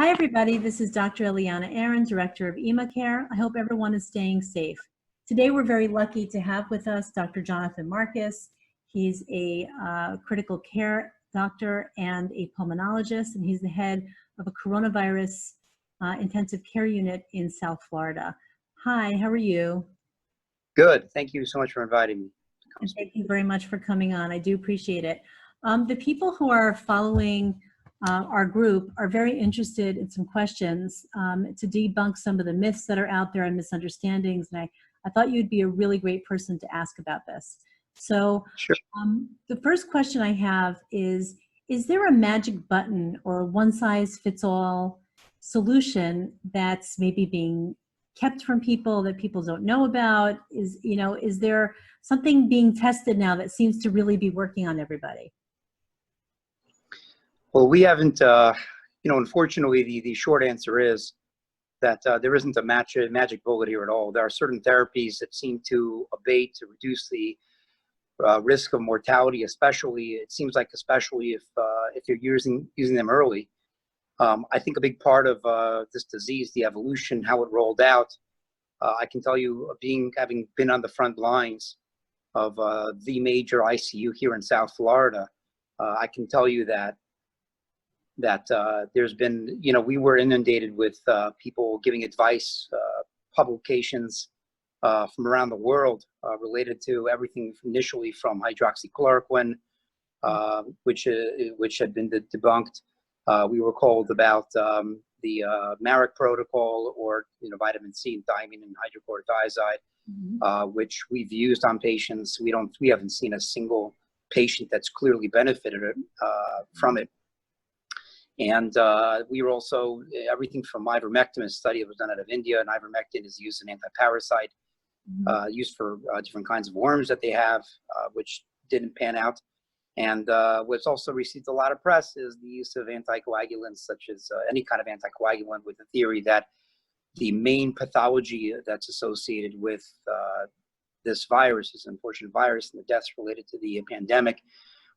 Hi, everybody. This is Dr. Eliana and Director of EMA Care. I hope everyone is staying safe. Today, we're very lucky to have with us Dr. Jonathan Marcus. He's a critical care doctor and a pulmonologist, and he's the head of a coronavirus intensive care unit in South Florida. Hi, how are you? Good. Thank you so much for inviting me. And thank you very much for coming on. I do appreciate it. The people who are following our group are very interested in some questions to debunk some of the myths that are out there and misunderstandings. And I thought you'd be a really great person to ask about this. So Sure. The first question I have is there a magic button or a one-size-fits-all solution that's maybe being kept from people that people don't know about? Is there something being tested now that seems to really be working on everybody? Well, we haven't, unfortunately, the short answer is that there isn't a magic bullet here at all. There are certain therapies that seem to abate, to reduce the risk of mortality, especially if you're using them early. I think a big part of this disease, the evolution, how it rolled out, I can tell you, having been on the front lines of the major ICU here in South Florida, I can tell you that there's been, we were inundated with people giving advice, publications from around the world related to everything initially from hydroxychloroquine, which had been debunked. We were called about the Marek protocol, or vitamin C and thiamine and hydrochlorothiazide, which we've used on patients. We haven't seen a single patient that's clearly benefited from it. And we were also, everything from ivermectin, a study that was done out of India, and ivermectin is used as an antiparasite, used for different kinds of worms that they have, which didn't pan out. And what's also received a lot of press is the use of anticoagulants, such as any kind of anticoagulant, with the theory that the main pathology that's associated with this virus, this unfortunate virus, and the deaths related to the pandemic,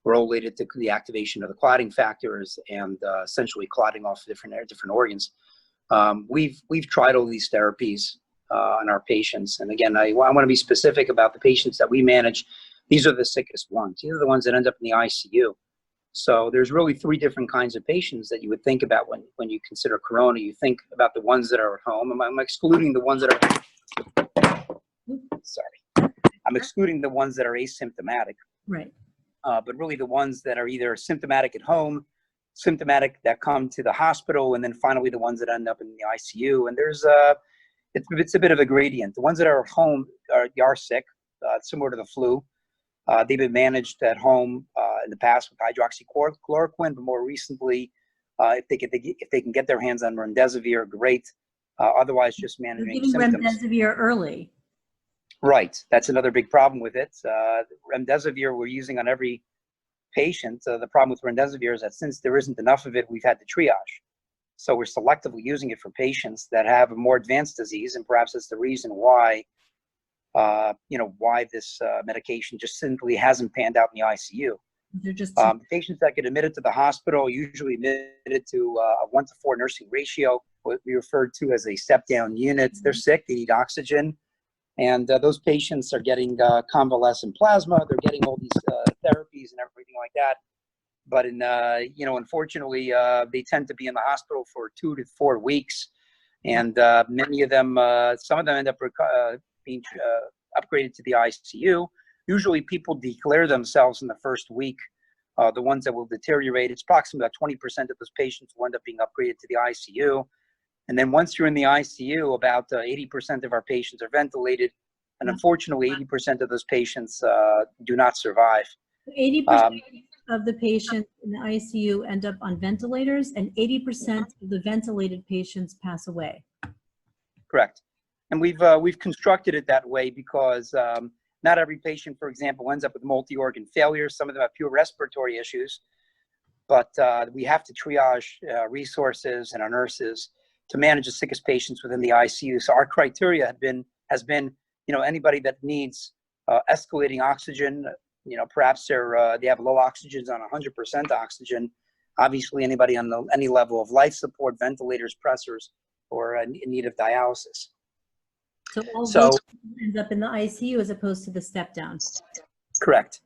were all related to the activation of the clotting factors and essentially clotting off different organs. We've tried all these therapies on our patients, and again, I want to be specific about the patients that we manage. These are the sickest ones. These are the ones that end up in the ICU. So there's really three different kinds of patients that you would think about when you consider corona. You think about the ones that are at home. I'm excluding the ones that are. Sorry, I'm excluding the ones that are asymptomatic. Right. But really the ones that are either symptomatic at home, symptomatic that come to the hospital, and then finally the ones that end up in the ICU. And there's it's a bit of a gradient. The ones that are at home are sick, similar to the flu. They've been managed at home in the past with hydroxychloroquine, but more recently, if they can get their hands on remdesivir, great. Otherwise, just managing symptoms. Remdesivir early. Right. That's another big problem with it. Remdesivir we're using on every patient. The problem with remdesivir is that since there isn't enough of it, we've had to triage. So we're selectively using it for patients that have a more advanced disease, and perhaps that's the reason why, why this medication just simply hasn't panned out in the ICU. They're just patients that get admitted to the hospital usually admitted to a 1 to 4 nursing ratio, what we refer to as a step-down unit. They're sick. They need oxygen. And those patients are getting convalescent plasma. They're getting all these therapies and everything like that. But unfortunately, they tend to be in the hospital for 2 to 4 weeks, and many of them, some of them end up being upgraded to the ICU. Usually, people declare themselves in the first week. The ones that will deteriorate, it's approximately about 20% of those patients will end up being upgraded to the ICU. And then once you're in the ICU, about 80% of our patients are ventilated. And unfortunately, 80% of those patients do not survive. 80% of the patients in the ICU end up on ventilators, and 80% of the ventilated patients pass away. Correct. And we've constructed it that way because not every patient, for example, ends up with multi-organ failure. Some of them have pure respiratory issues. But we have to triage resources and our nurses to manage the sickest patients within the ICU. So our criteria has been, anybody that needs escalating oxygen, perhaps they have low oxygens on 100% oxygen. obviously anybody on any level of life support, ventilators, pressors, or in need of dialysis. So all So, those end up in the ICU as opposed to the step down. correct.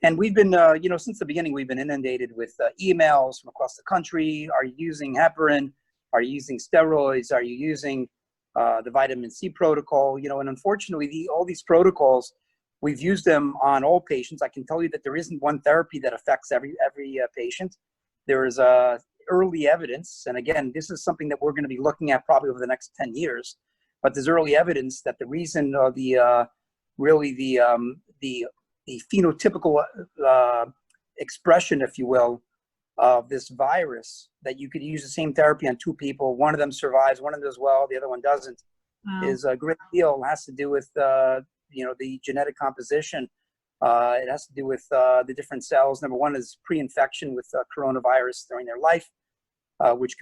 And we've been, since the beginning, we've been inundated with emails from across the country. Are you using heparin? Are you using steroids? Are you using the vitamin C protocol? And unfortunately, all these protocols, we've used them on all patients. I can tell you that there isn't one therapy that affects every patient. There is early evidence, and again, this is something that we're going to be looking at probably over the next 10 years. But there's early evidence that the reason the phenotypical expression, if you will, of this virus, that you could use the same therapy on two people, one of them survives, one of them does well, the other one doesn't, is a great deal. It has to do with the genetic composition. It has to do with the different cells. Number one is pre-infection with coronavirus during their life, which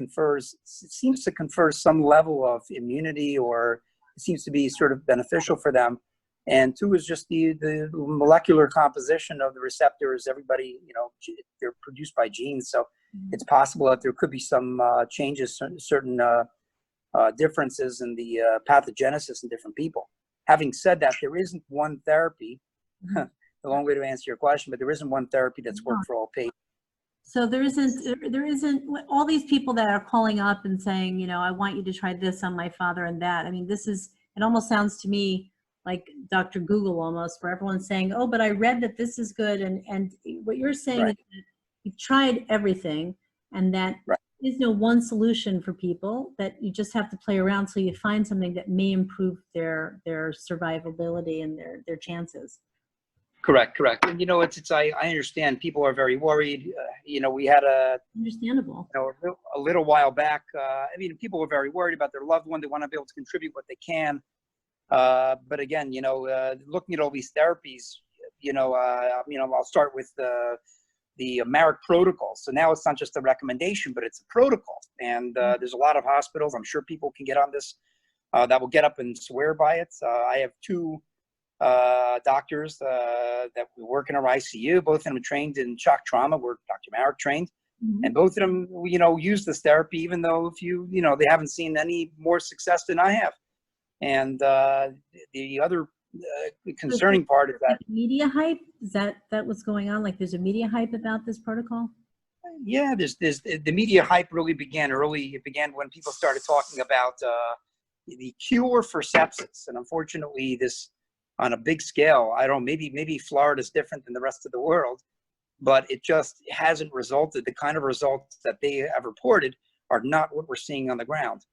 seems to confer some level of immunity, or it seems to be sort of beneficial for them. And two is just the molecular composition of the receptors. Everybody, they're produced by genes. So it's possible that there could be some changes, certain differences in the pathogenesis in different people. Having said that, there isn't one therapy, the long way to answer your question, but there isn't one therapy that's worked for all patients. So there isn't all these people that are calling up and saying, I want you to try this on my father and that. I mean, it almost sounds to me like Dr. Google almost, where everyone's saying, oh, but I read that this is good. And what you're saying is that you've tried everything, and that there is no one solution for people, that you just have to play around so you find something that may improve their survivability and their chances. Correct. And I understand people are very worried. We had understandable. A little while back. People were very worried about their loved one. They want to be able to contribute what they can. But again, looking at all these therapies, I'll start with the Marek protocol. So now it's not just a recommendation, but it's a protocol. And there's a lot of hospitals, I'm sure people can get on this, that will get up and swear by it. I have two doctors that we work in our ICU. Both of them are trained in shock trauma. We're Dr. Marek trained. And both of them, use this therapy, even though they haven't seen any more success than I have. And the other concerning part is that media hype. Is that what's going on? Like, there's a media hype about this protocol? Yeah, there's the media hype really began early. It began when people started talking about the cure for sepsis, and unfortunately, this on a big scale. I don't know, maybe Florida's different than the rest of the world, but it just hasn't resulted. The kind of results that they have reported are not what we're seeing on the ground.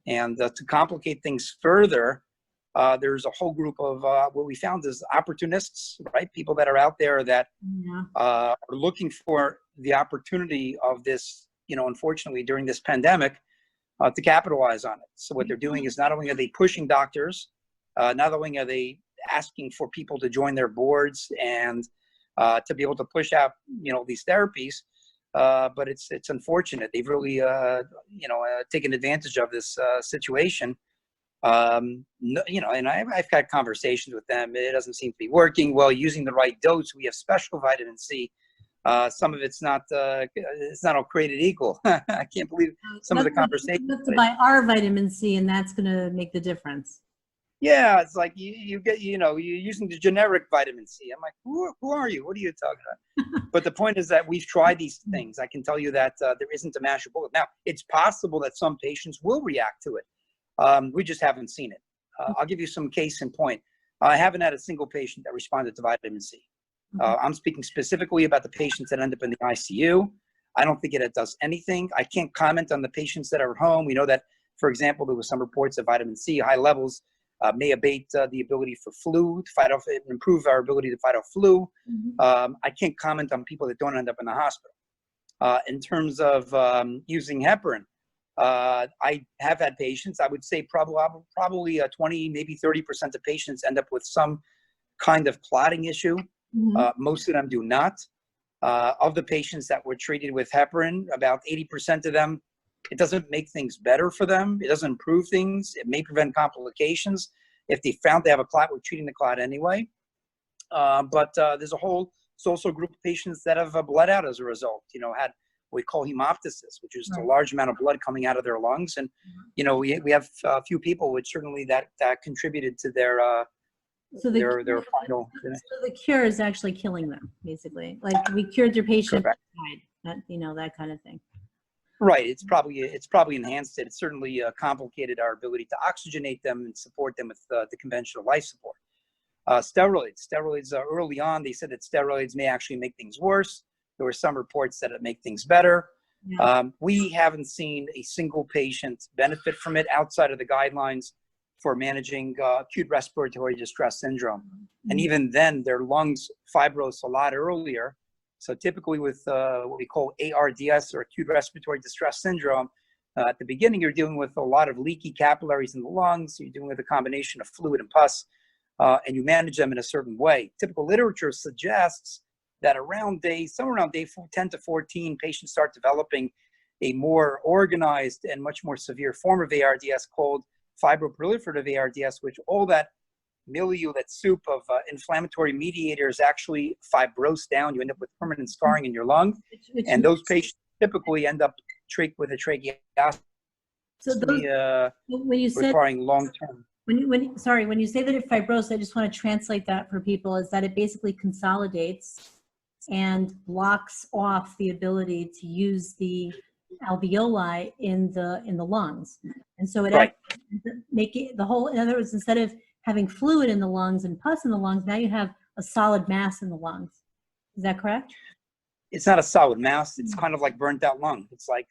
And to complicate things further, there's a whole group of what we found is opportunists, right? People that are out there that are looking for the opportunity of this, unfortunately during this pandemic, to capitalize on it. So what they're doing is not only are they pushing doctors, not only are they asking for people to join their boards and to be able to push out, these therapies, but it's unfortunate. They've really, taken advantage of this situation. And I've had conversations with them. It doesn't seem to be working well. Using the right dose, we have special vitamin C. Some of it's not all created equal. I can't believe some of the conversations. You have to buy our vitamin C, and that's going to make the difference. Yeah, it's like you get, you're using the generic vitamin C. I'm like, who are you? What are you talking about? But the point is that we've tried these things. I can tell you that there isn't a magic bullet. Now, it's possible that some patients will react to it. We just haven't seen it. I'll give you some case in point. I haven't had a single patient that responded to vitamin C. I'm speaking specifically about the patients that end up in the ICU. I don't think it does anything. I can't comment on the patients that are at home. We know that, for example, there was some reports of vitamin C, high levels may abate the ability for flu, to fight off, improve our ability to fight off flu. I can't comment on people that don't end up in the hospital. In terms of using heparin, I have had patients, I would say probably 20, maybe 30% of patients end up with some kind of clotting issue. Most of them do not. Of the patients that were treated with heparin, about 80% of them, it doesn't make things better for them. It doesn't improve things. It may prevent complications. If they found they have a clot, we're treating the clot anyway. But there's a whole social group of patients that have bled out as a result, had we call hemoptysis, which is a large amount of blood coming out of their lungs. And, we have a few people which certainly that contributed to their their final. So the cure is actually killing them, basically. Like, we cured your patient, Correct. that, that kind of thing. Right. It's probably enhanced it. It's certainly complicated our ability to oxygenate them and support them with the conventional life support. Steroids early on, they said that steroids may actually make things worse. There were some reports that it make things better. Yeah. We haven't seen a single patient benefit from it outside of the guidelines for managing acute respiratory distress syndrome. Mm-hmm. And even then, their lungs fibrose a lot earlier. So typically with what we call ARDS, or acute respiratory distress syndrome, at the beginning, you're dealing with a lot of leaky capillaries in the lungs. You're dealing with a combination of fluid and pus, and you manage them in a certain way. Typical literature suggests that somewhere around day 10 to 14, patients start developing a more organized and much more severe form of ARDS called fibroproliferative ARDS, which all that milieu, that soup of inflammatory mediators actually fibrose down. You end up with permanent scarring in your lung. And those patients typically end up with a tracheostomy, when you said requiring long-term. When you say that it fibroses, I just want to translate that for people, is that it basically consolidates and blocks off the ability to use the alveoli in the lungs. And so it make it the whole, in other words, instead of having fluid in the lungs and pus in the lungs, now you have a solid mass in the lungs. Is that correct? It's not a solid mass. It's kind of like burnt out lung. It's like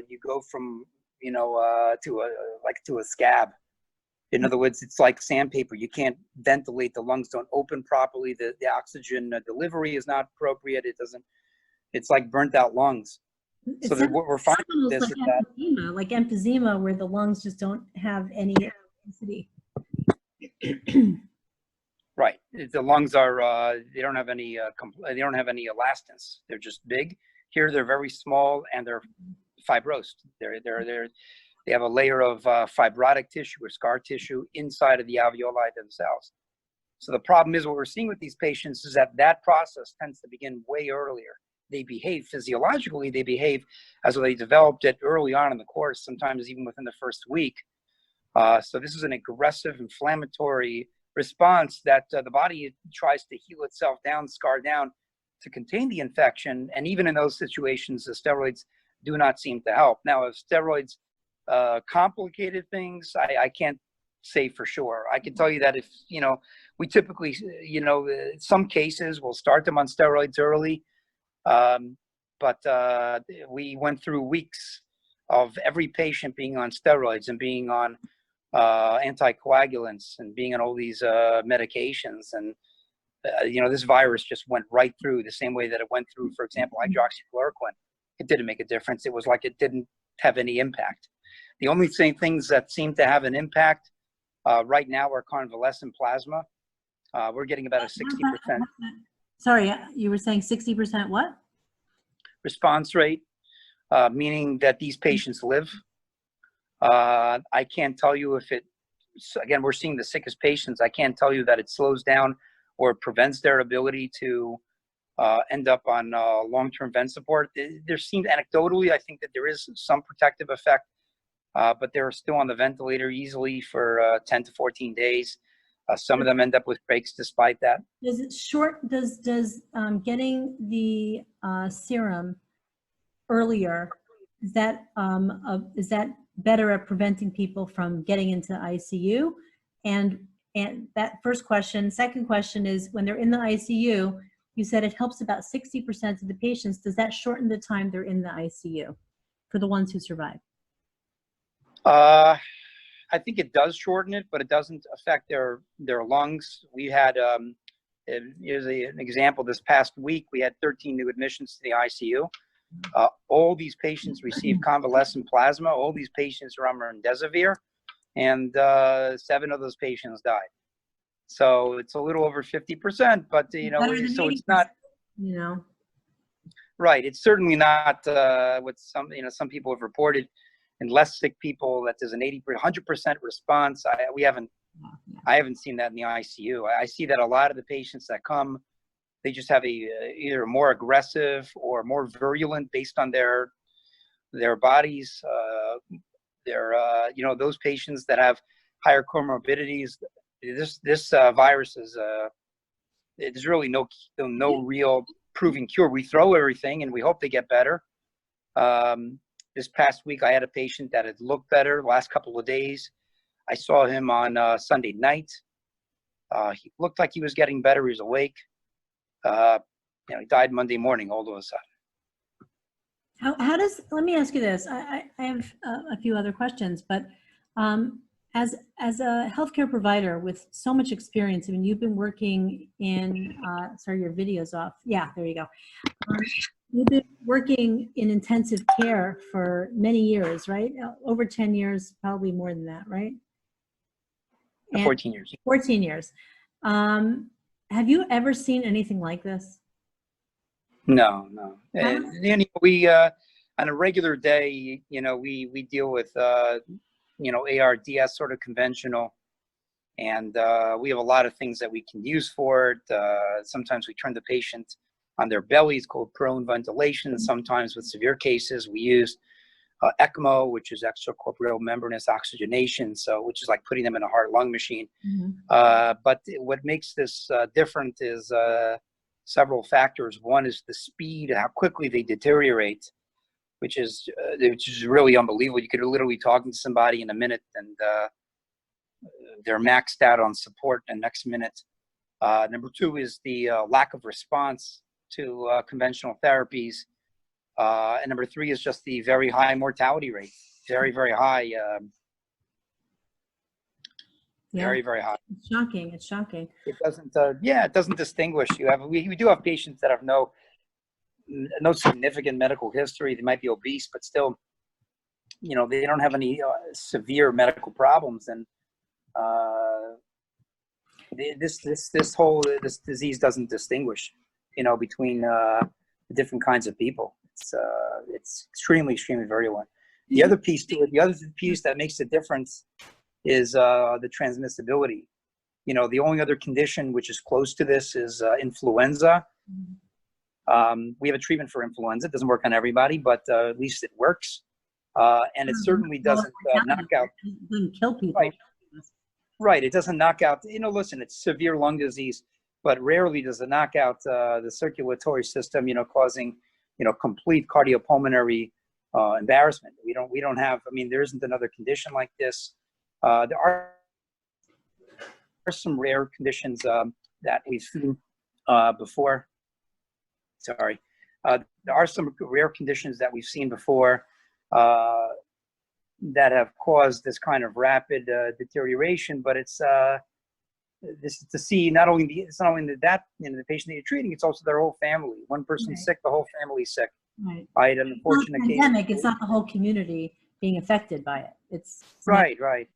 you go from to a scab. In other words, it's like sandpaper. You can't ventilate. The lungs don't open properly. The oxygen delivery is not appropriate. It's like burnt out lungs. So what we're finding this like emphysema, like emphysema, where the lungs just don't have any density. Right. The lungs are they don't have any elastance. They're just big. Here they're very small and they're fibrosed. They have a layer of fibrotic tissue or scar tissue inside of the alveoli themselves. So the problem is, what we're seeing with these patients is that process tends to begin way earlier. They behave physiologically, they behave as though they developed it early on in the course, sometimes even within the first week. So this is an aggressive inflammatory response that the body tries to heal itself down, scar down, to contain the infection. And even in those situations, the steroids do not seem to help. Now, if steroids complicated things, I can't say for sure. I can tell you that if, we typically, some cases we'll start them on steroids early, but we went through weeks of every patient being on steroids and being on anticoagulants and being on all these medications. And, this virus just went right through the same way that it went through, for example, hydroxychloroquine. It didn't make a difference. It was like it didn't have any impact. The only things that seem to have an impact right now are convalescent plasma. We're getting about a 60%. Sorry, you were saying 60% what? Response rate, meaning that these patients live. I can't tell you if again, we're seeing the sickest patients. I can't tell you that it slows down or prevents their ability to end up on long-term vent support. There seems, anecdotally, I think that there is some protective effect, but they're still on the ventilator easily for 10 to 14 days. Some of them end up with breaks despite that. Does getting the serum earlier, is that better at preventing people from getting into ICU? And that first question. Second question is, when they're in the ICU, you said it helps about 60% of the patients. Does that shorten the time they're in the ICU for the ones who survive? I think it does shorten it, but it doesn't affect their lungs. We had, here's an example, this past week, we had 13 new admissions to the ICU. All these patients received convalescent plasma. All these patients are on remdesivir, and 7 of those patients died. So it's a little over 50%, but, so it's not, right. It's certainly not what some people have reported. In less sick people, that there's an 100% response. I haven't seen that in the ICU. I see that a lot of the patients that come they just have either a more aggressive or more virulent based on their bodies. Those patients that have higher comorbidities, this virus is there's really no real proven cure. We throw everything and we hope they get better. This past week, I had a patient that had looked better the last couple of days. I saw him on Sunday night. He looked like he was getting better. He was awake. He died Monday morning all of a sudden. Let me ask you this. I have a few other questions, but as a healthcare provider with so much experience, I mean, you've been working in, sorry, your video's off. Yeah, there you go. You've been working in intensive care for many years, right? Over 10 years, probably more than that, right? 14 years. 14 years. Have you ever seen anything like this? No. We on a regular day, we deal with ARDS, sort of conventional, and we have a lot of things that we can use for it. Sometimes we turn the patient on their bellies, called prone ventilation. Sometimes with severe cases, we use ECMO, which is extracorporeal membranous oxygenation, which is like putting them in a heart-lung machine. Mm-hmm. But what makes this different is several factors. One is the speed, how quickly they deteriorate, which is really unbelievable. You could literally talking to somebody in a minute and they're maxed out on support the next minute. Number two is the lack of response to conventional therapies. And number three is just the very high mortality rate. Very, very high. Very, very high. It's shocking. It's shocking. It doesn't, it doesn't distinguish. We do have patients that have no significant medical history. They might be obese, but still, they don't have any severe medical problems. And this disease doesn't distinguish, between the different kinds of people. It's extremely, extremely virulent. The other piece to it, the other piece that makes a difference is the transmissibility. The only other condition which is close to this is influenza. We have a treatment for influenza. It doesn't work on everybody, but at least it works. And it certainly doesn't knock out. It doesn't kill people. Right. It doesn't knock out. Listen, it's severe lung disease, but rarely does it knock out the circulatory system, causing, complete cardiopulmonary embarrassment. We don't have, there isn't another condition like this. There are some rare conditions that we've seen before. Sorry. There are some rare conditions that we've seen before that have caused this kind of rapid deterioration, but it's this is to see not only the patient that you're treating, it's also their whole family. One person's sick, the whole family's sick. Right. I had an unfortunate case. It's not the whole community being affected by it. It's right.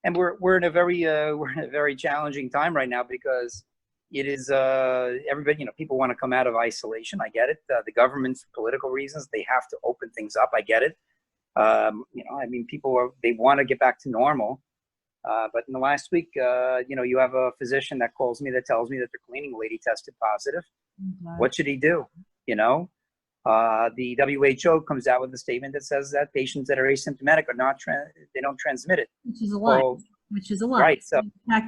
And we're in a very challenging time right now because it is everybody. People want to come out of isolation. I get it. The government, for political reasons, they have to open things up. I get it. People they want to get back to normal. But in the last week, you have a physician that calls me that tells me that their cleaning lady tested positive. Mm-hmm. What should he do? The WHO comes out with a statement that says that patients that are asymptomatic are not they don't transmit it. Which is a lie. Which is a lie. Right. So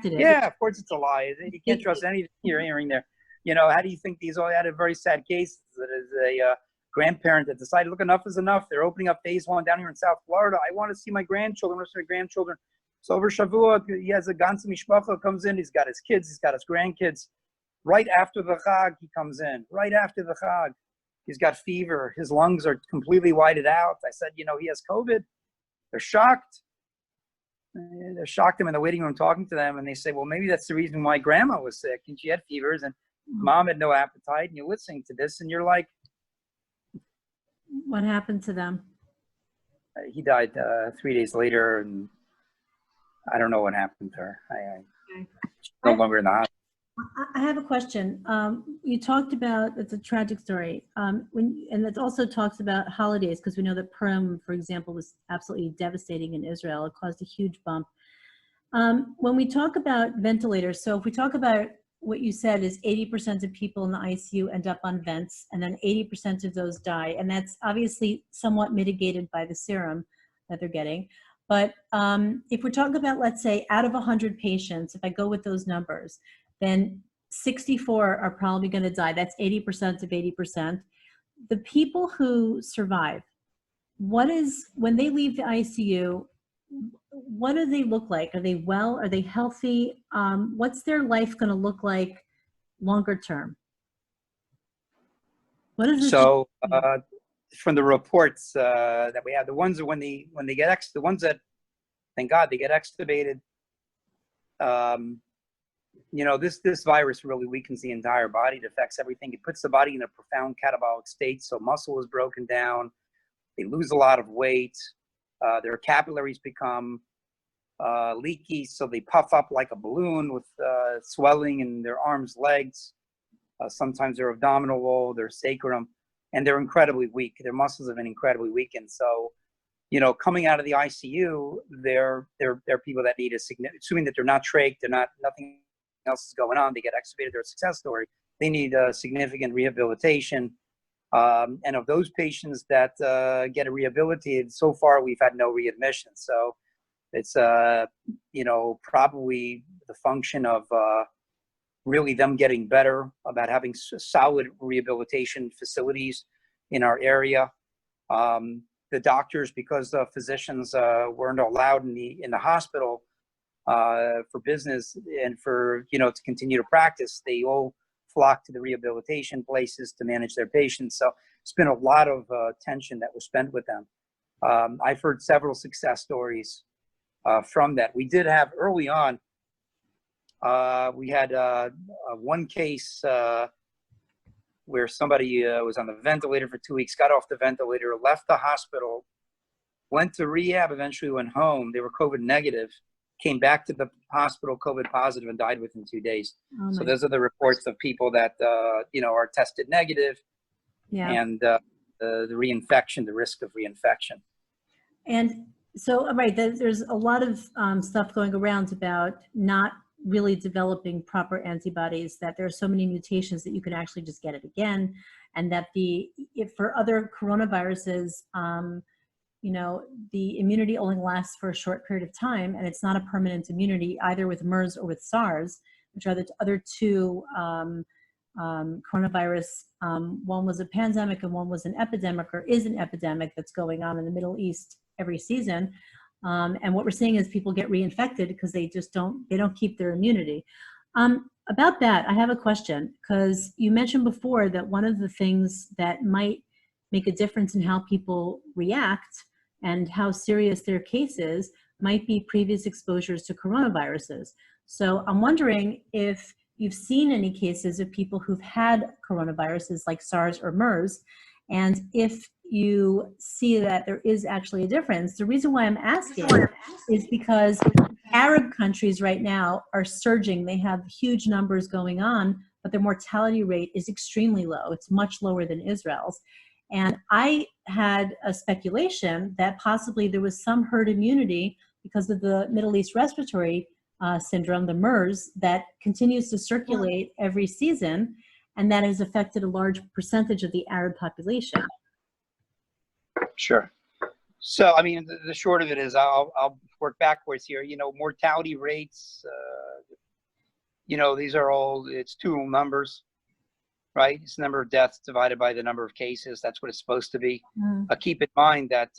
yeah, of course it's a lie. You can't trust anything you're hearing there. How do you think these all had a very sad case that is a grandparent that decided, look, enough is enough. They're opening up phase 1 down here in South Florida. I want to see my grandchildren. So over Shavua, he has a ganze mishpacha comes in. He's got his kids. He's got his grandkids. Right after the Chag, he comes in. Right after the Chag. He's got fever. His lungs are completely whited out. I said, he has COVID. They're shocked. They're shocked. I'm in the waiting room talking to them, and they say, well, maybe that's the reason why grandma was sick, and she had fevers, and mom had no appetite, and you're listening to this, and you're like. What happened to them? He died 3 days later, and I don't know what happened to her. She's no longer in the hospital. I have a question. You talked about, it's a tragic story, and it also talks about holidays, because we know that Purim, for example, was absolutely devastating in Israel. It caused a huge bump. When we talk about ventilators, so if we talk about what you said is 80% of people in the ICU end up on vents, and then 80% of those die. And that's obviously somewhat mitigated by the serum that they're getting. But if we're talking about, let's say, out of 100 patients, if I go with those numbers, then 64 are probably going to die. That's 80% of 80%. The people who survive, when they leave the ICU, what do they look like? Are they well? Are they healthy? What's their life going to look like longer term? What is this? So from the reports that we have, the ones that when they get the ones that, thank God, they get extubated. You know, this virus really weakens the entire body. It affects everything. It puts the body in a profound catabolic state. So muscle is broken down. They lose a lot of weight. Their capillaries become leaky, so they puff up like a balloon with swelling in their arms, legs, sometimes their abdominal wall, their sacrum, and they're incredibly weak. Their muscles have been incredibly weakened. So, you know, coming out of the ICU, they're people that need a significant, assuming that they're not trached, nothing else is going on, they get extubated, they're a success story. They need a significant rehabilitation. And of those patients that get rehabilitated, so far we've had no readmission. So it's, you know, probably the function of really them getting better, about having solid rehabilitation facilities in our area. The doctors, because the physicians weren't allowed in the hospital for business and for, you know, to continue to practice, they all flock to the rehabilitation places to manage their patients. So it's been a lot of attention that was spent with them. I've heard several success stories from that. We did have early on, we had one case where somebody was on the ventilator for 2 weeks, got off the ventilator, left the hospital, went to rehab, eventually went home. They were COVID negative, came back to the hospital COVID positive, and died within 2 days. Oh, so those are the reports of people that, you know, are tested negative, and the reinfection, the risk of reinfection. And so, right, there's a lot of stuff going around about not really developing proper antibodies, that there are so many mutations that you can actually just get it again. And that for other coronaviruses, you know, the immunity only lasts for a short period of time, and it's not a permanent immunity either with MERS or with SARS, which are the other two coronavirus. One was a pandemic and one was an epidemic, or is an epidemic, that's going on in the Middle East every season. And what we're seeing is people get reinfected because they don't keep their immunity. About that, I have a question, because you mentioned before that one of the things that might make a difference in how people react and how serious their case is might be previous exposures to coronaviruses. So I'm wondering if you've seen any cases of people who've had coronaviruses like SARS or MERS, and if you see that there is actually a difference. The reason why I'm asking is because Arab countries right now are surging. They have huge numbers going on, but their mortality rate is extremely low. It's much lower than Israel's. And I had a speculation that possibly there was some herd immunity because of the Middle East respiratory syndrome, the MERS, that continues to circulate every season, and that has affected a large percentage of the Arab population. Sure. So, I mean, the short of it is, I'll work backwards here. You know, mortality rates, you know, these are all, it's two numbers, right? It's the number of deaths divided by the number of cases. That's what it's supposed to be. Keep in mind that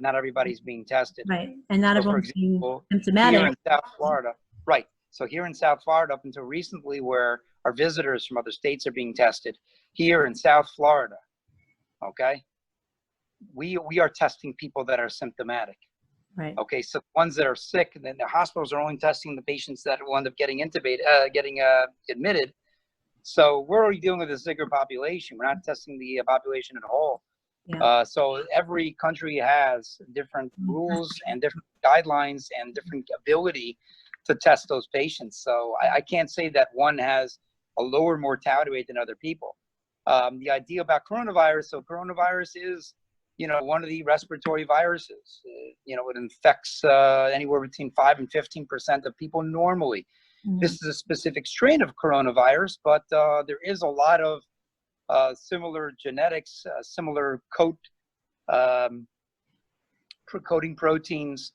not everybody's being tested. Right. And not everyone's being symptomatic. Here in South Florida, right. So here in South Florida, up until recently, where our visitors from other states are being tested, here in South Florida, okay, we are testing people that are symptomatic. Right. Okay, so ones that are sick, and then the hospitals are only testing the patients that will end up getting intubated, admitted. So we're already dealing with a sicker population. We're not testing the population at all. Yeah. So every country has different rules and different guidelines and different ability to test those patients. So I can't say that one has a lower mortality rate than other people. The idea about coronavirus, so coronavirus is, you know, one of the respiratory viruses. You know, it infects anywhere between 5 and 15% of people normally. this is a specific strain of coronavirus, but there is a lot of similar genetics, similar coding proteins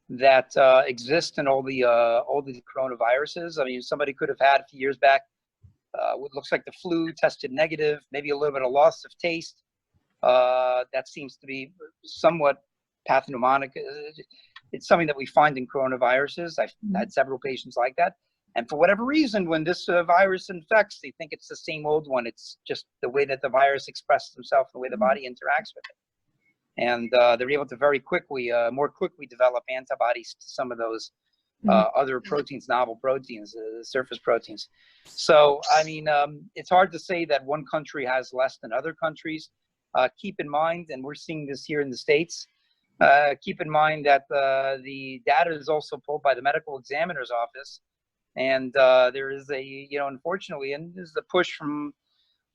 that exist in all the coronaviruses. I mean, somebody could have had a few years back what looks like the flu, tested negative, maybe a little bit of loss of taste. That seems to be somewhat pathognomonic. It's something that we find in coronaviruses. I've had several patients like that. And for whatever reason, when this virus infects, they think it's the same old one. It's just the way that the virus expresses itself, the way the body interacts with it. And they're able to very quickly, more quickly develop antibodies to some of those other proteins, novel proteins, surface proteins. So, I mean, it's hard to say that one country has less than other countries. Keep in mind, and we're seeing this here in the States, keep in mind that the data is also pulled by the medical examiner's office. And there is a, unfortunately, and this is a push from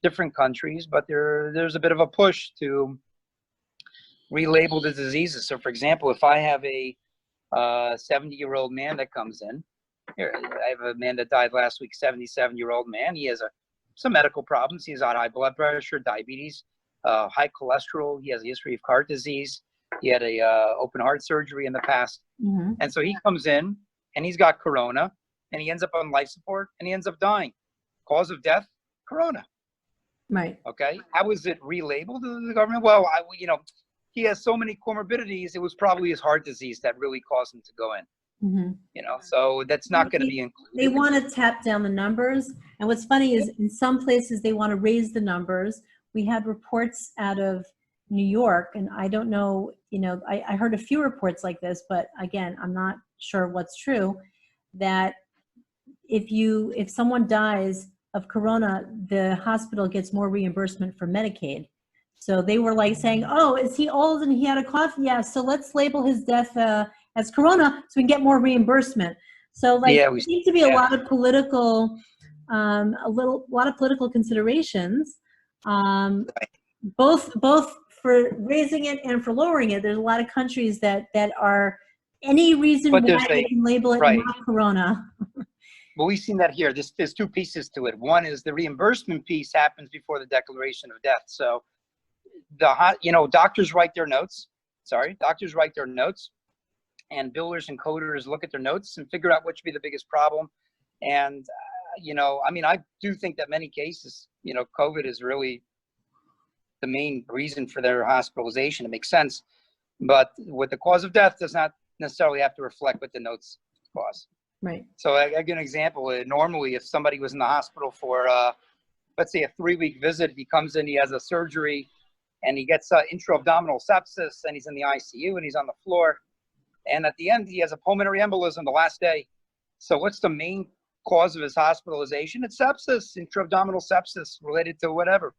different countries, but there's a bit of a push to relabel the diseases. So, for example, if I have a 70-year-old man that comes in, here, I have a man that died last week, 77-year-old man. He has some medical problems. He's on high blood pressure, diabetes, high cholesterol. He has a history of heart disease. He had a open heart surgery in the past. And so he comes in and he's got corona. And he ends up on life support, and he ends up dying. Cause of death, corona. Right. Okay. How is it relabeled to the government? Well, he has so many comorbidities. It was probably his heart disease that really caused him to go in. So that's not going to be included. They want to tap down the numbers. And what's funny is in some places they want to raise the numbers. We had reports out of New York, and I don't know, I heard a few reports like this, but again, I'm not sure what's true, that if someone dies of corona, the hospital gets more reimbursement for Medicaid. So they were like saying, oh, is he old and he had a cough? Yeah, so let's label his death as corona so we can get more reimbursement. So there seems to be a lot of political, considerations, both for raising it and for lowering it. There's a lot of countries that are any reason why they can label it not corona. Well, we've seen that here. There's two pieces to it. One is the reimbursement piece happens before the declaration of death. So, doctors write their notes. Doctors write their notes, and billers and coders look at their notes and figure out what should be the biggest problem. And, I do think that many cases, COVID is really the main reason for their hospitalization. It makes sense. But with the cause of death does not necessarily have to reflect what the notes cause. Right. So I give an example. Normally, if somebody was in the hospital for, let's say, a 3-week visit, he comes in, he has a surgery, and he gets intra-abdominal sepsis, and he's in the ICU, and he's on the floor. And at the end, he has a pulmonary embolism the last day. So what's the main cause of his hospitalization? It's sepsis, intra-abdominal sepsis related to whatever.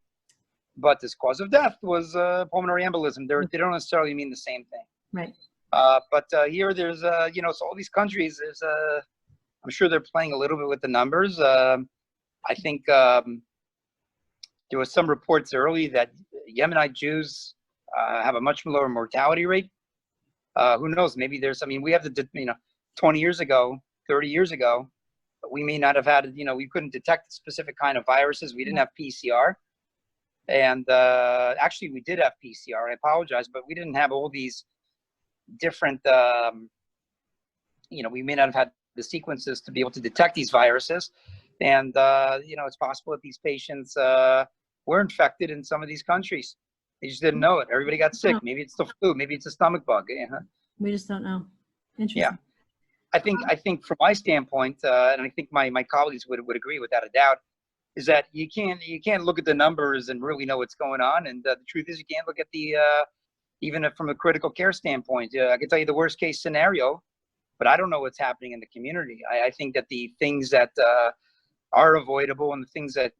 But this cause of death was pulmonary embolism. They don't necessarily mean the same thing. Right. But here there's, so all these countries, I'm sure they're playing a little bit with the numbers. I think there was some reports early that Yemenite Jews have a much lower mortality rate. Who knows? Maybe we have 20 years ago, 30 years ago, we may not have had, we couldn't detect a specific kind of viruses. We didn't have PCR. And actually, we did have PCR. I apologize, but we didn't have all these different, we may not have had the sequences to be able to detect these viruses. And, it's possible that these patients were infected in some of these countries. They just didn't know it. Everybody got sick. Maybe it's the flu. Maybe it's a stomach bug. We just don't know. Interesting. Yeah. I think from my standpoint, and I think my colleagues would agree without a doubt, is that you can't look at the numbers and really know what's going on. And the truth is, you can't look at even from a critical care standpoint. I can tell you the worst case scenario, but I don't know what's happening in the community. I think that the things that are avoidable and the things that,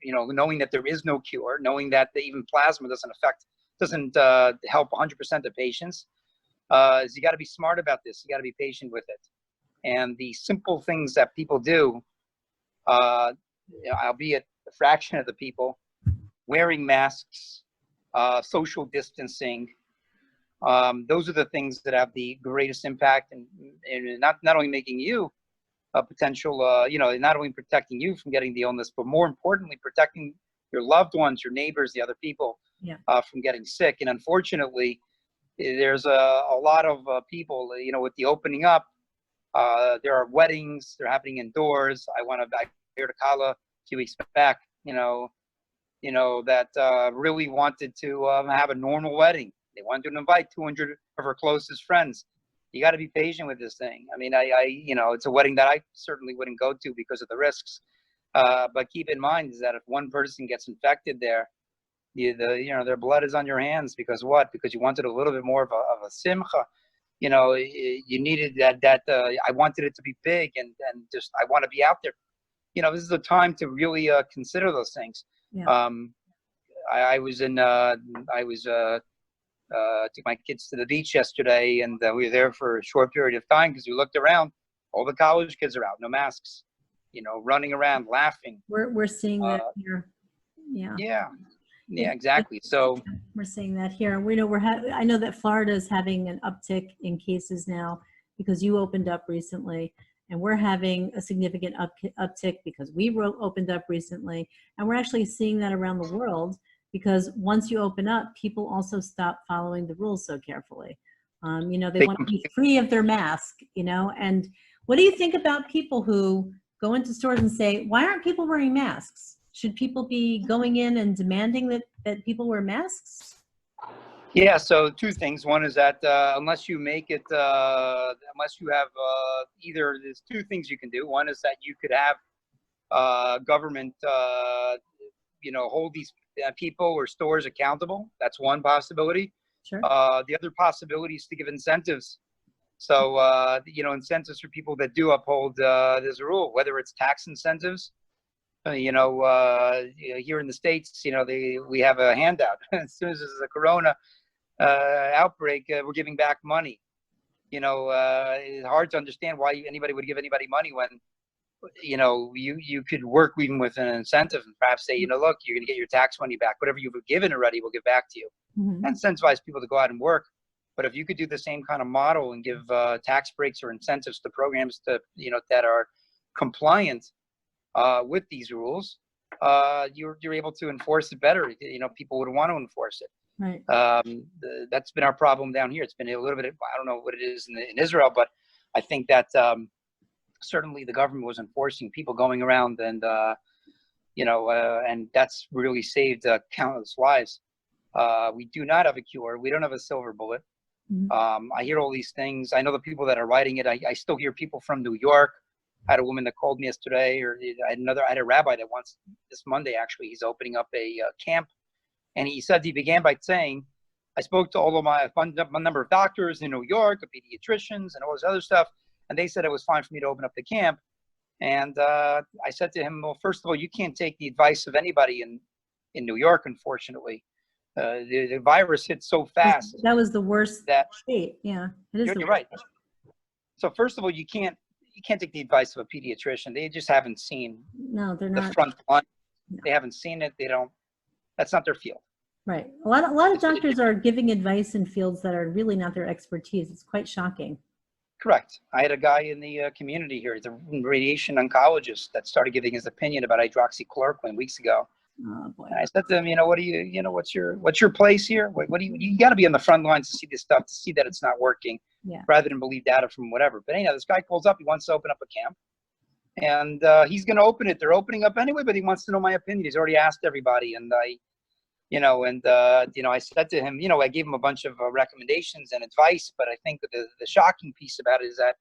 knowing that there is no cure, knowing that even plasma doesn't help 100% of patients, is you got to be smart about this. You got to be patient with it. And the simple things that people do, albeit a fraction of the people, wearing masks, social distancing, those are the things that have the greatest impact, and not only making you potential, not only protecting you from getting the illness, but more importantly, protecting your loved ones, your neighbors, the other people from getting sick. And unfortunately, there's a lot of people, with the opening up, there are weddings, they're happening indoors. I heard a Kala a few weeks back, that really wanted to have a normal wedding. They wanted to invite 200 of her closest friends. You got to be patient with this thing. I mean, it's a wedding that I certainly wouldn't go to because of the risks. But keep in mind is that if one person gets infected there, their blood is on your hands. Because what? Because you wanted a little bit more of a simcha. You needed that. I wanted it to be big and just I want to be out there. This is a time to really consider those things. Yeah. Took my kids to the beach yesterday, and we were there for a short period of time because we looked around. All the college kids are out, no masks, running around, laughing. We're seeing that here. Yeah, exactly. So we're seeing that here. We know I know that Florida is having an uptick in cases now because you opened up recently, and we're having a significant uptick because we opened up recently, and we're actually seeing that around the world. Because once you open up, people also stop following the rules so carefully. They want to be free of their mask, and what do you think about people who go into stores and say, why aren't people wearing masks? Should people be going in and demanding that people wear masks? Yeah, so two things. One is that unless you make it, unless you have either, there's two things you can do. One is that you could have government, hold these people or stores accountable. That's one possibility. Sure. The other possibility is to give incentives. So, incentives for people that do uphold this rule, whether it's tax incentives. Here in the States, we have a handout. As soon as there's a corona outbreak, we're giving back money. It's hard to understand why anybody would give anybody money when you could work even with an incentive and perhaps say, look, you're going to get your tax money back. Whatever you've given already, we'll give back to you. Mm-hmm. And incentivize people to go out and work. But if you could do the same kind of model and give tax breaks or incentives to programs that are compliant with these rules, you're able to enforce it better. People would want to enforce it. Right. That's been our problem down here. It's been a little bit, I don't know what it is in Israel, but I think that certainly the government was enforcing people going around and that's really saved countless lives. We do not have a cure. We don't have a silver bullet. Mm-hmm. I hear all these things. I know the people that are writing it. I still hear people from New York. I had a woman that called me yesterday, or I had a rabbi that wants, this Monday actually, he's opening up a camp. And he began by saying, I spoke to all of my number of doctors in New York, pediatricians and all this other stuff. And they said it was fine for me to open up the camp. And I said to him, well, first of all, you can't take the advice of anybody in New York, unfortunately. The virus hit so fast. That was the worst state. Yeah, it is. You're right. So first of all, you can't take the advice of a pediatrician. They just haven't seen the front line. No. They haven't seen it. They don't. That's not their field. Right. A lot of doctors are giving advice in fields that are really not their expertise. It's quite shocking. Correct. I had a guy in the community here, he's a radiation oncologist, that started giving his opinion about hydroxychloroquine weeks ago. Oh boy. And I said to him, what do you, what's your place here? What do you got to be on the front lines to see this stuff, to see that it's not working, rather than believe data from whatever. But anyhow, this guy calls up, he wants to open up a camp, and he's going to open it. They're opening up anyway, but he wants to know my opinion. He's already asked everybody, and I said to him, I gave him a bunch of recommendations and advice, but I think that the shocking piece about it is that,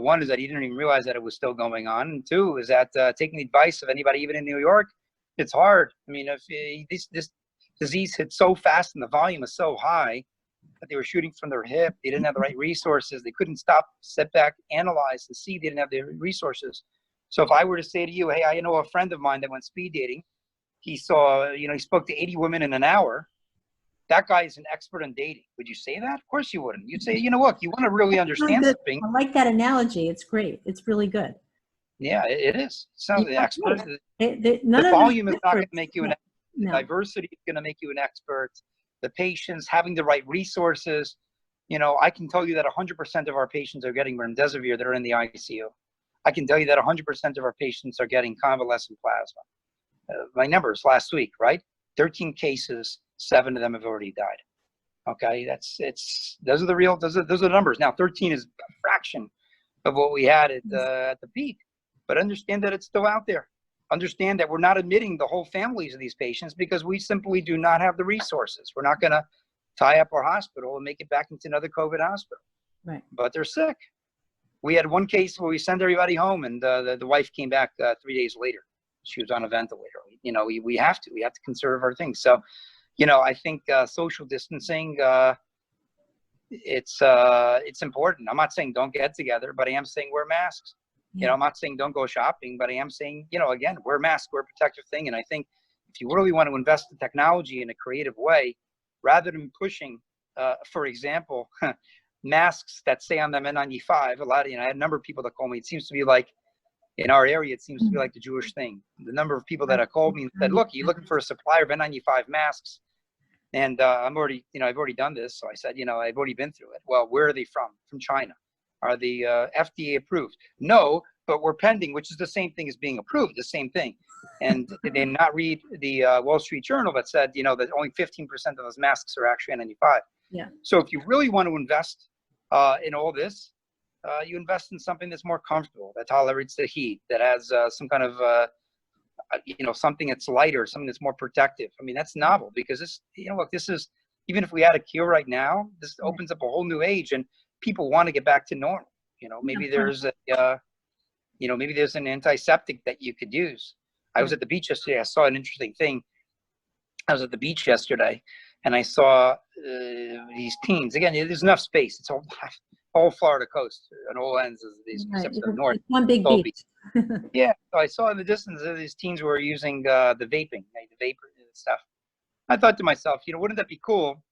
one is that he didn't even realize that it was still going on. And two is that taking the advice of anybody, even in New York, it's hard. I mean, if this disease hit so fast and the volume is so high that they were shooting from their hip, they didn't have the right resources. They couldn't step back, analyze and see they didn't have the resources. So if I were to say to you, hey, I know a friend of mine that went speed dating. He saw, he spoke to 80 women in an hour. That guy is an expert in dating. Would you say that? Of course you wouldn't. You'd say, look, you want to really understand something. I like that analogy. It's great. It's really good. Yeah, it is. So the expert, the volume is not going to make you an expert. No. Diversity is going to make you an expert. The patients, having the right resources. I can tell you that 100% of our patients are getting remdesivir that are in the ICU. I can tell you that 100% of our patients are getting convalescent plasma. My numbers last week, right? 13 cases, 7 of them have already died. Okay, those are the numbers. Now, 13 is a fraction of what we had at the peak, but understand that it's still out there. Understand that we're not admitting the whole families of these patients because we simply do not have the resources. We're not going to tie up our hospital and make it back into another COVID hospital. Right. But they're sick. We had one case where we sent everybody home, and the wife came back 3 days later. She was on a ventilator. You know, we have to conserve our things. So, you know, I think social distancing, it's important. I'm not saying don't get together, but I am saying wear masks. Yeah. You know, I'm not saying don't go shopping, but I am saying, you know, again, wear masks, wear a protective thing. And I think if you really want to invest in technology in a creative way, rather than pushing, for example, masks that say on them N95, I had a number of people that call me. It seems to be like, in our area, it seems to be like the Jewish thing. The number of people that have called me and said, look, you're looking for a supplier of N95 masks. And I've already done this. So I said, you know, I've already been through it. Well, where are they from? From China. Are they FDA approved? No, but we're pending, which is the same thing as being approved, the same thing. And did they not read the Wall Street Journal that said, you know, that only 15% of those masks are actually N95? Yeah. So if you really want to invest in all this, you invest in something that's more comfortable, that tolerates the heat, that has some kind of, you know, something that's lighter, something that's more protective. I mean, that's novel because this, you know, look, this is, even if we had a cure right now, this opens up a whole new age and people want to get back to normal. You know, maybe there's a, you know, maybe there's an antiseptic that you could use. I was at the beach yesterday. I saw an interesting thing. I was at the beach yesterday and I saw these teens. Again, there's enough space. It's all Florida coast on all ends of these, except for the north. It's one big beach. Yeah, so I saw in the distance that these teens were using the vaping, the vapor stuff. I thought to myself, you know, wouldn't that be cool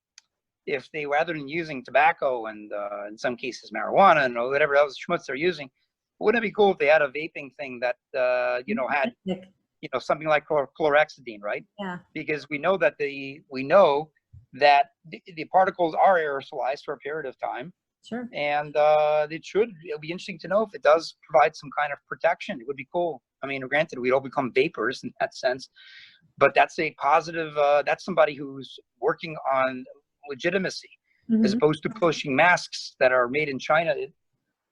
if they, rather than using tobacco and in some cases marijuana and whatever else schmutz they're using, wouldn't it be cool if they had a vaping thing that, you know, had, you know, something like chlorhexidine, right? Yeah. Because we know that the particles are aerosolized for a period of time. Sure. And it'll be interesting to know if it does provide some kind of protection. It would be cool. I mean, granted, we'd all become vapors in that sense, but that's a positive, that's somebody who's working on legitimacy, as opposed to pushing masks that are made in China.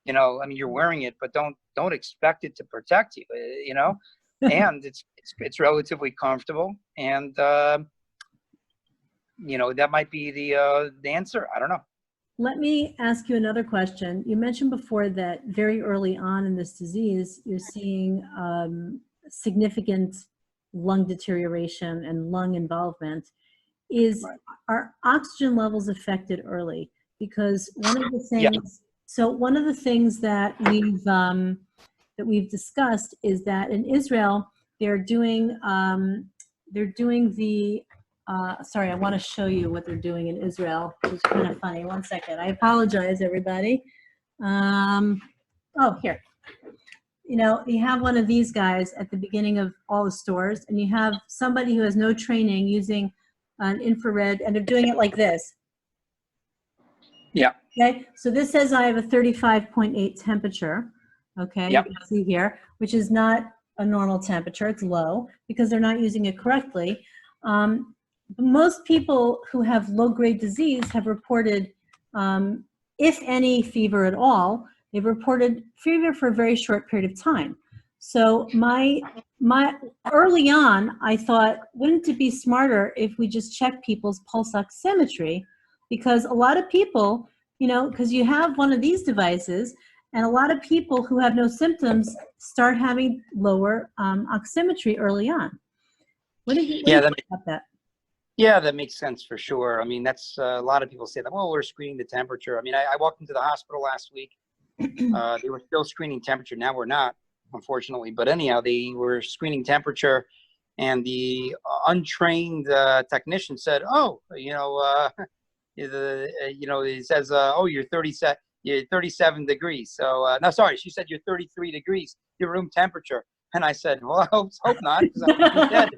You know, I mean, you're wearing it, but don't expect it to protect you, you know, and it's relatively comfortable. And, you know, that might be the answer. I don't know. Let me ask you another question. You mentioned before that very early on in this disease, you're seeing significant lung deterioration and lung involvement. Are oxygen levels affected early? Because one of the things, so one of the things that we've discussed is that in Israel, they're doing the sorry, I want to show you what they're doing in Israel. It's kind of funny. One second. I apologize, everybody. Oh, here. You know, you have one of these guys at the beginning of all the stores, and you have somebody who has no training using an infrared, and they're doing it like this. Yeah. Okay. So this says I have a 35.8 temperature. Okay. Yep. You can see here, which is not a normal temperature. It's low because they're not using it correctly. Most people who have low-grade disease have reported, if any fever at all, they've reported fever for a very short period of time. So my early on, I thought, wouldn't it be smarter if we just check people's pulse oximetry? Because a lot of people, you know, because you have one of these devices, and a lot of people who have no symptoms start having lower oximetry early on. What do you think about that? Yeah, that makes sense for sure. I mean, that's a lot of people say that, well, we're screening the temperature. I mean, I walked into the hospital last week. They were still screening temperature. Now we're not, unfortunately. But anyhow, they were screening temperature, and the untrained technician said, oh, you know, it says, oh, you're 37 degrees. So, no, sorry, she said you're 33 degrees, your room temperature. And I said, well, I hope not, because I'm dead.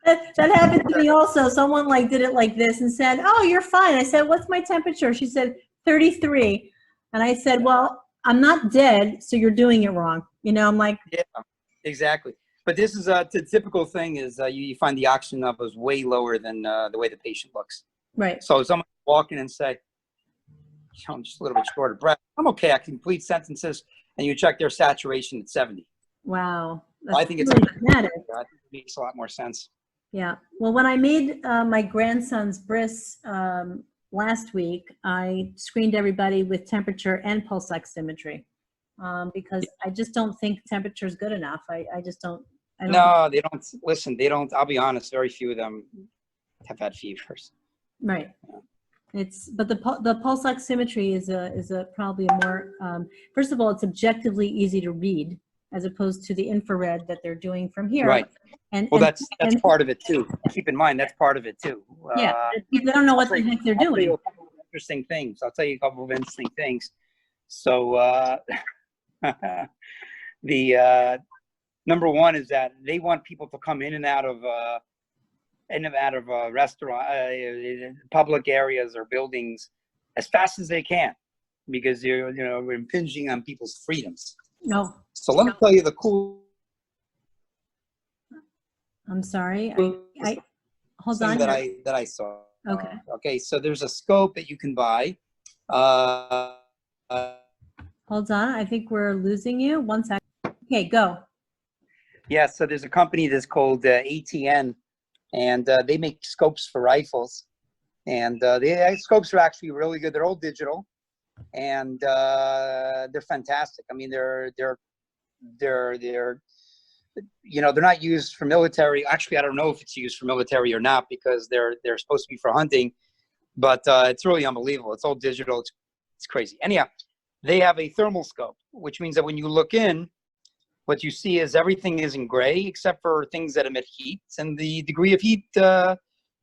That happened to me also. Someone did it like this and said, oh, you're fine. I said, what's my temperature? She said, 33. And I said, well, I'm not dead, so you're doing it wrong. You know, I'm like, Yeah, exactly. But this is the typical thing is you find the oxygen levels way lower than the way the patient looks. right. So someone walk in and say, I'm just a little bit short of breath. I'm okay. I can complete sentences, and you check their saturation at 70. Wow. I That's think it's really dramatic. I think it makes a lot more sense. Yeah. Well, when I made my grandson's bris last week, I screened everybody with temperature and pulse oximetry because I just don't think temperature is good enough. I just don't. I don't. No, they don't. Listen, they don't. I'll be honest. Very few of them have had fevers. Right. But the pulse oximetry is a probably a more first of all, it's objectively easy to read as opposed to the infrared that they're doing from here. Right. And well, that's part of it too. Keep in mind that's part of it too. Yeah, people don't know what the heck they're doing. I'll tell you a couple of interesting things. So the number one is that they want people to come in and out of restaurant, public areas or buildings as fast as they can, because we're impinging on people's freedoms. No. So let me tell you the cool. I'm sorry. I hold on. That I saw. Okay. Okay. So there's a scope that you can buy. Hold on. I think we're losing you. 1 second. Okay, go. Yeah. So there's a company that's called ATN, and they make scopes for rifles, and the scopes are actually really good. They're all digital, and they're fantastic. I mean, they're not used for military. Actually, I don't know if it's used for military or not, because they're supposed to be for hunting, but it's really unbelievable. It's all digital. It's crazy. Anyhow, they have a thermal scope, which means that when you look in, what you see is everything is in gray except for things that emit heat, and the degree of heat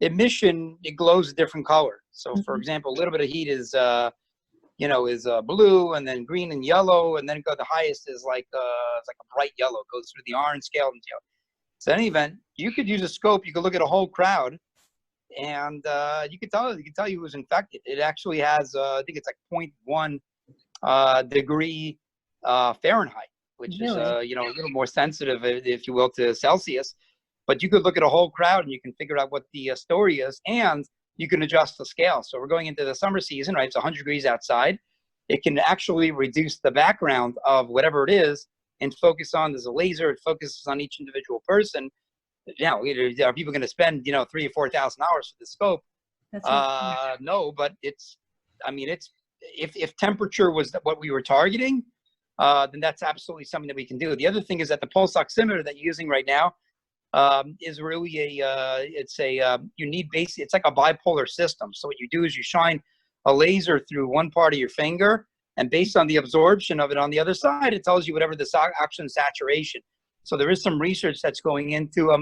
emission, it glows a different color. So, for example, a little bit of heat is blue, and then green and yellow, and then the highest is like it's like a bright yellow, goes through the orange scale. And so, in any event, you could use a scope. You could look at a whole crowd, and you could tell you who's infected. It actually has I think it's like 0.1 degree Fahrenheit, which is a little more sensitive, if you will, to Celsius. But you could look at a whole crowd and you can figure out what the story is, and you can adjust the scale. So we're going into the summer season, right? It's 100 degrees outside. It can actually reduce the background of whatever it is and focus on, there's a laser, it focuses on each individual person. Now, are people going to spend, $3,000 or $4,000 for the scope? No, but if temperature was what we were targeting, then that's absolutely something that we can do. The other thing is that the pulse oximeter that you're using right now is really it's like a bipolar system. So what you do is you shine a laser through one part of your finger, and based on the absorption of it on the other side, it tells you whatever the oxygen saturation. So there is some research that's going into a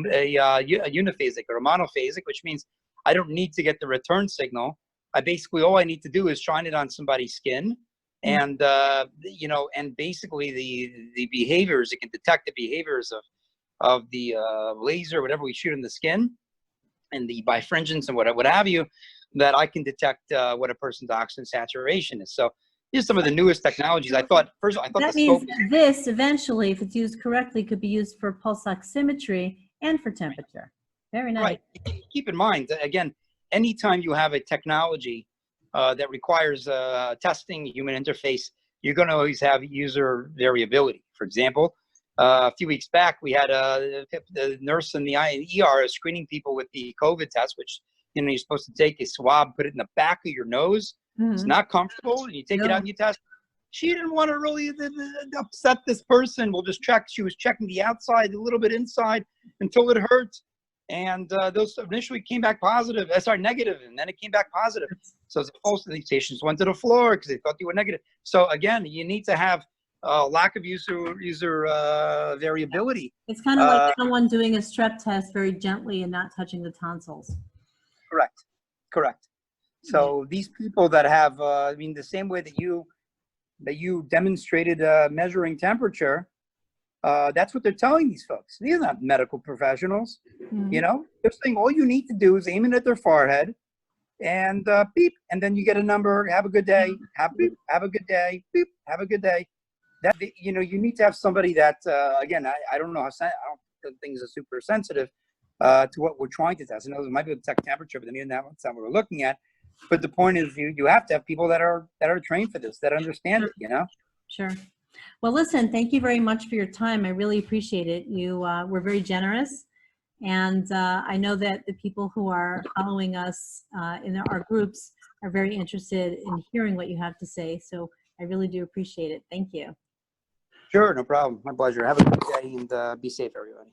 uniphasic or a monophasic, which means I don't need to get the return signal. All I need to do is shine it on somebody's skin, and and basically the behaviors, it can detect the behaviors of the laser, whatever we shoot in the skin, and the birefringence and what have you, that I can detect what a person's oxygen saturation is. So here's some of the newest technologies. I thought that means this eventually, if it's used correctly, could be used for pulse oximetry and for temperature. Very nice. Right. Keep in mind, again, anytime you have a technology that requires testing, human interface, you're going to always have user variability. For example, a few weeks back, we had the nurse in the ER screening people with the COVID test, which you're supposed to take a swab, put it in the back of your nose. It's not comfortable, and you take it out and you test. She didn't want to really upset this person. We'll just check. She was checking the outside, a little bit inside, until it hurt. And those initially came back negative, and then it came back positive. So most of these patients went to the floor because they thought they were negative. So again, you need to have lack of user variability. It's kind of like someone doing a strep test very gently and not touching the tonsils. Correct. So these people that have, the same way that you demonstrated measuring temperature, that's what they're telling these folks. These are not medical professionals. They're saying all you need to do is aim it at their forehead, and beep, and then you get a number. Have a good day. Have a good day. Beep. Have a good day. That, you know, you need to have somebody that again, I don't know how I don't think things are super sensitive to what we're trying to test. I know we might be able to detect temperature, but then even that's not what we're looking at. But the point is, you have to have people that are trained for this, that understand it. You know. Sure. Well, listen, thank you very much for your time. I really appreciate it. You were very generous. And I know that the people who are following us in our groups are very interested in hearing what you have to say. So I really do appreciate it. Thank you. Sure, no problem. My pleasure. Have a good day and be safe, everybody.